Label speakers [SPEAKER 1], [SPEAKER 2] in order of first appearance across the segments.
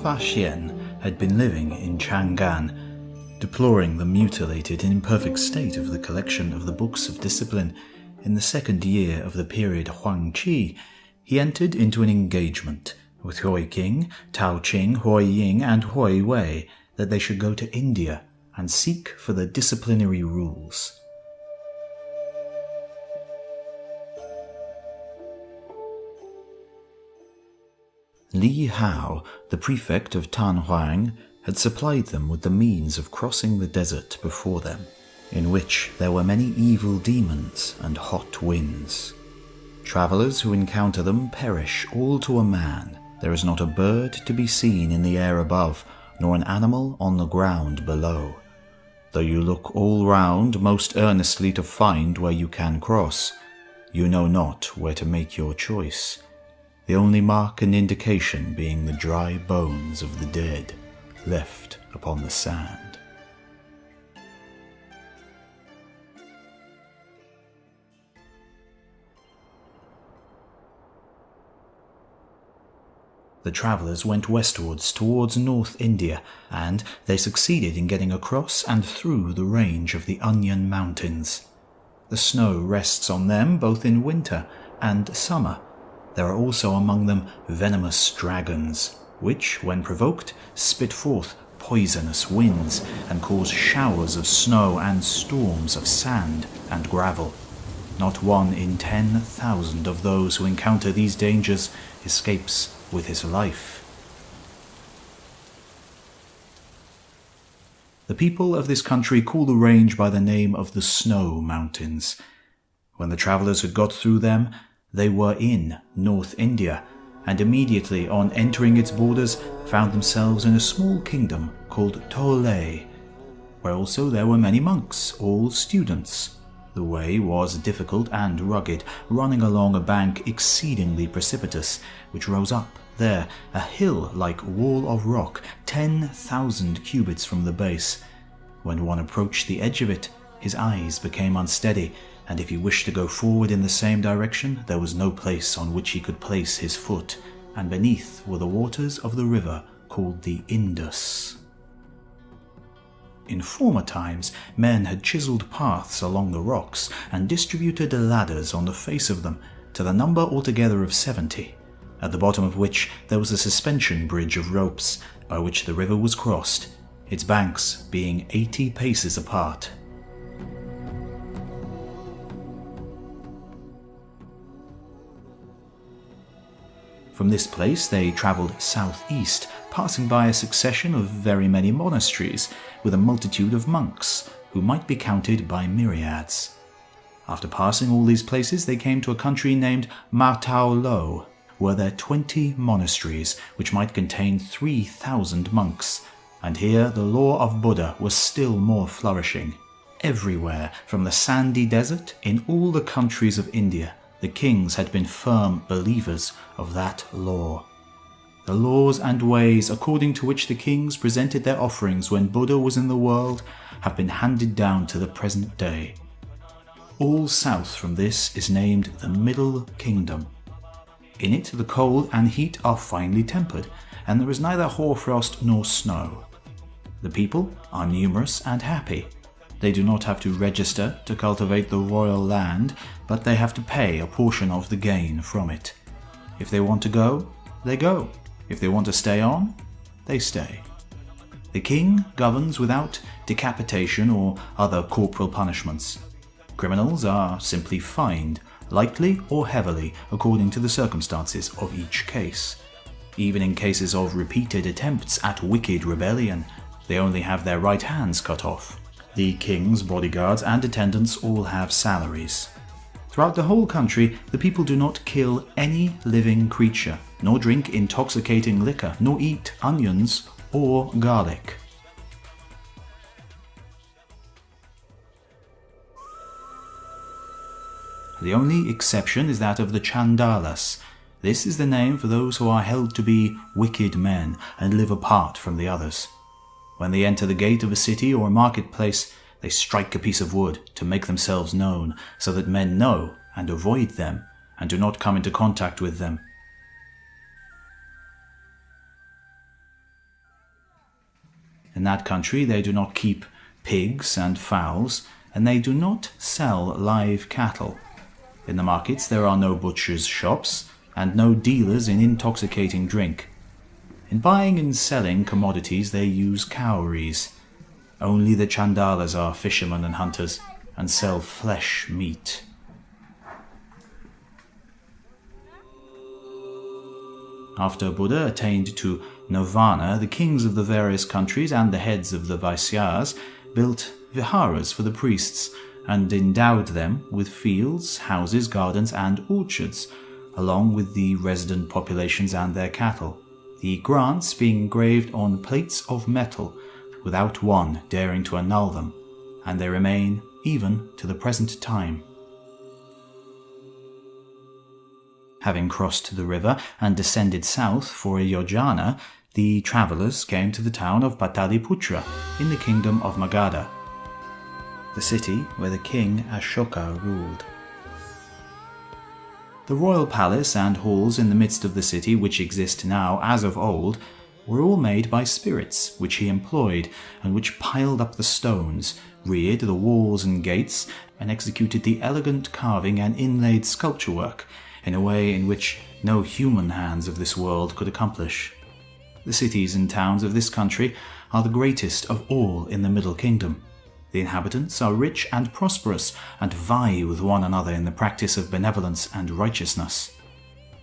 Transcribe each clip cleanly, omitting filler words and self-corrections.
[SPEAKER 1] Faxian had been living in Chang'an, deploring the mutilated and imperfect state of the collection of the books of discipline. In the second year of the period Huangqi, he entered into an engagement with Hui King, Tao Qing, Hui Ying, and Hui Wei that they should go to India and seek for the disciplinary rules. Li Hao, the prefect of Tanhuang, had supplied them with the means of crossing the desert before them, in which there were many evil demons and hot winds. Travellers who encounter them perish all to a man. There is not a bird to be seen in the air above, nor an animal on the ground below. Though you look all round most earnestly to find where you can cross, you know not where to make your choice, the only mark and indication being the dry bones of the dead left upon the sand. The travellers went westwards towards North India, and they succeeded in getting across and through the range of the Onion Mountains. The snow rests on them both in winter and summer. There are also among them venomous dragons, which, when provoked, spit forth poisonous winds and cause showers of snow and storms of sand and gravel. Not 1 in 10,000 of those who encounter these dangers escapes with his life. The people of this country call the range by the name of the Snow Mountains. When the travellers had got through them, they were in North India, and immediately on entering its borders found themselves in a small kingdom called Tolei, where also there were many monks, all students. The way was difficult and rugged, running along a bank exceedingly precipitous, which rose up there, a hill-like wall of rock, 10,000 cubits from the base. When one approached the edge of it, his eyes became unsteady, and if he wished to go forward in the same direction, there was no place on which he could place his foot, and beneath were the waters of the river called the Indus. In former times, men had chiselled paths along the rocks and distributed ladders on the face of them, to the number altogether of 70, at the bottom of which there was a suspension bridge of ropes, by which the river was crossed, its banks being 80 paces apart. From this place they travelled southeast, passing by a succession of very many monasteries, with a multitude of monks, who might be counted by myriads. After passing all these places, they came to a country named Matao Lo. Were there 20 monasteries, which might contain 3,000 monks, and here the law of Buddha was still more flourishing. Everywhere, from the sandy desert, in all the countries of India, the kings had been firm believers of that law. The laws and ways according to which the kings presented their offerings when Buddha was in the world have been handed down to the present day. All south from this is named the Middle Kingdom. In it the cold and heat are finely tempered, and there is neither hoarfrost nor snow. The people are numerous and happy. They do not have to register to cultivate the royal land, but they have to pay a portion of the gain from it. If they want to go, they go. If they want to stay on, they stay. The king governs without decapitation or other corporal punishments. Criminals are simply fined, lightly or heavily, according to the circumstances of each case. Even in cases of repeated attempts at wicked rebellion, they only have their right hands cut off. The king's bodyguards and attendants all have salaries. Throughout the whole country, the people do not kill any living creature, nor drink intoxicating liquor, nor eat onions or garlic. The only exception is that of the Chandalas. This is the name for those who are held to be wicked men and live apart from the others. When they enter the gate of a city or a marketplace, they strike a piece of wood to make themselves known, so that men know and avoid them, and do not come into contact with them. In that country they do not keep pigs and fowls, and they do not sell live cattle. In the markets there are no butchers' shops, and no dealers in intoxicating drink. In buying and selling commodities they use cowries. Only the chandalas are fishermen and hunters, and sell flesh meat. After Buddha attained to nirvana, the kings of the various countries and the heads of the Vaisyas built viharas for the priests and endowed them with fields, houses, gardens, and orchards, along with the resident populations and their cattle, the grants being engraved on plates of metal, without one daring to annul them, and they remain even to the present time. Having crossed the river and descended south for a yojana, the travellers came to the town of Pataliputra in the kingdom of Magadha, the city where the king Ashoka ruled. The royal palace and halls in the midst of the city, which exist now as of old, were all made by spirits which he employed, and which piled up the stones, reared the walls and gates, and executed the elegant carving and inlaid sculpture work in a way in which no human hands of this world could accomplish. The cities and towns of this country are the greatest of all in the Middle Kingdom. The inhabitants are rich and prosperous, and vie with one another in the practice of benevolence and righteousness.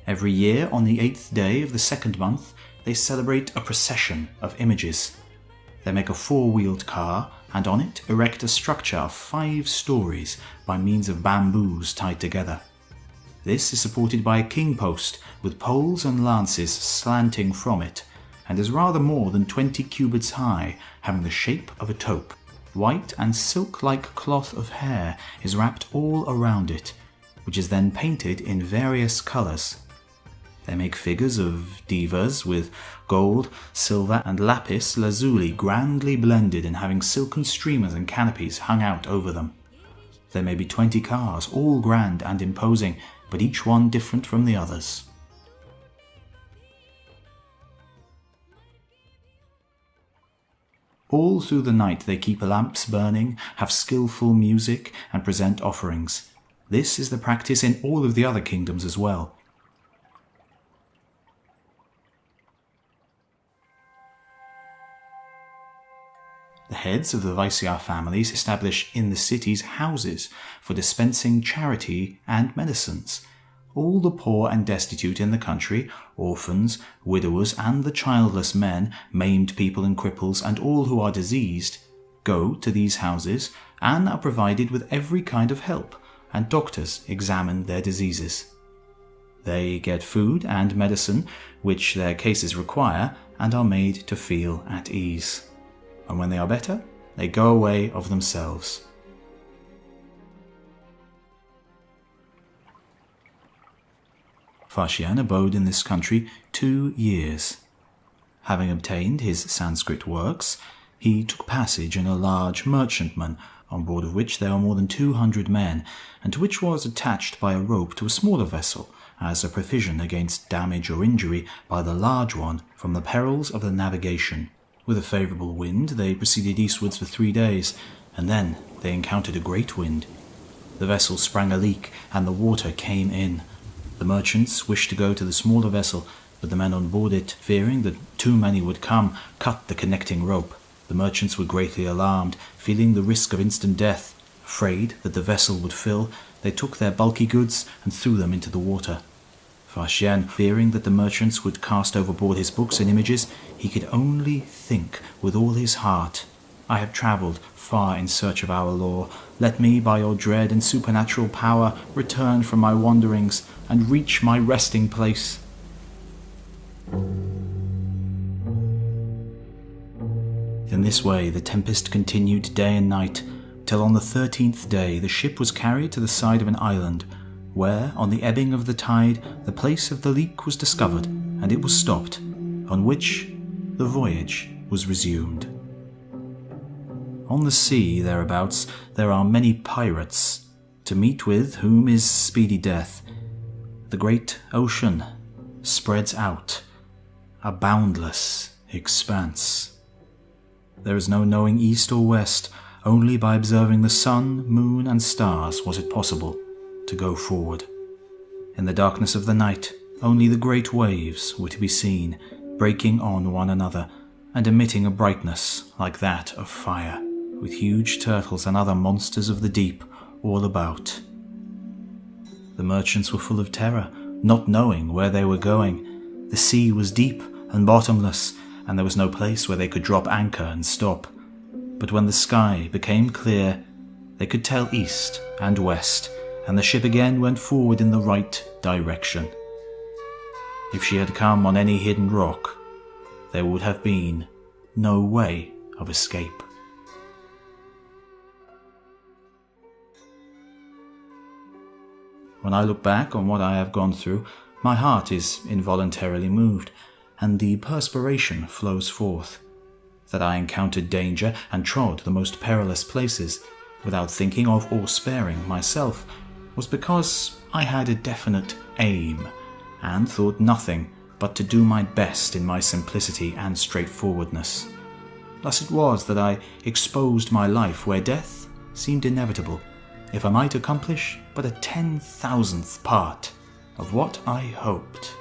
[SPEAKER 1] Every year, on the 8th day of the 2nd month, they celebrate a procession of images. They make a 4-wheeled car, and on it erect a structure of 5 stories by means of bamboos tied together. This is supported by a king post with poles and lances slanting from it, and is rather more than 20 cubits high, having the shape of a taupe. White and silk-like cloth of hair is wrapped all around it, which is then painted in various colours. They make figures of devas with gold, silver and lapis lazuli grandly blended and having silken streamers and canopies hung out over them. There may be 20 cars, all grand and imposing, but each one different from the others. All through the night they keep lamps burning, have skillful music, and present offerings. This is the practice in all of the other kingdoms as well. The heads of the Vaisya families establish in the cities houses for dispensing charity and medicines. All the poor and destitute in the country, orphans, widowers, and the childless men, maimed people and cripples, and all who are diseased, go to these houses and are provided with every kind of help, and doctors examine their diseases. They get food and medicine, which their cases require, and are made to feel at ease. And when they are better, they go away of themselves. Faxian abode in this country 2 years. Having obtained his Sanskrit works, he took passage in a large merchantman, on board of which there were more than 200 men, and to which was attached by a rope to a smaller vessel, as a provision against damage or injury by the large one from the perils of the navigation. With a favourable wind, they proceeded eastwards for 3 days, and then they encountered a great wind. The vessel sprang a leak, and the water came in. The merchants wished to go to the smaller vessel, but the men on board it, fearing that too many would come, cut the connecting rope. The merchants were greatly alarmed, feeling the risk of instant death. Afraid that the vessel would fill, they took their bulky goods and threw them into the water. Faxian, fearing that the merchants would cast overboard his books and images, he could only think with all his heart, "I have travelled far in search of our law. Let me, by your dread and supernatural power, return from my wanderings and reach my resting place." In this way the tempest continued day and night, till on the 13th day the ship was carried to the side of an island, where, on the ebbing of the tide, the place of the leak was discovered, and it was stopped, on which the voyage was resumed. On the sea thereabouts there are many pirates, to meet with whom is speedy death. The great ocean spreads out, a boundless expanse. There is no knowing east or west. Only by observing the sun, moon, and stars was it possible to go forward. In the darkness of the night, only the great waves were to be seen, breaking on one another and emitting a brightness like that of fire, with huge turtles and other monsters of the deep all about. The merchants were full of terror, not knowing where they were going. The sea was deep and bottomless, and there was no place where they could drop anchor and stop. But when the sky became clear, they could tell east and west, and the ship again went forward in the right direction. If she had come on any hidden rock, there would have been no way of escape. When I look back on what I have gone through, my heart is involuntarily moved, and the perspiration flows forth. That I encountered danger and trod the most perilous places, without thinking of or sparing myself, was because I had a definite aim, and thought nothing but to do my best in my simplicity and straightforwardness. Thus it was that I exposed my life where death seemed inevitable, if I might accomplish but a 10,000th part of what I hoped.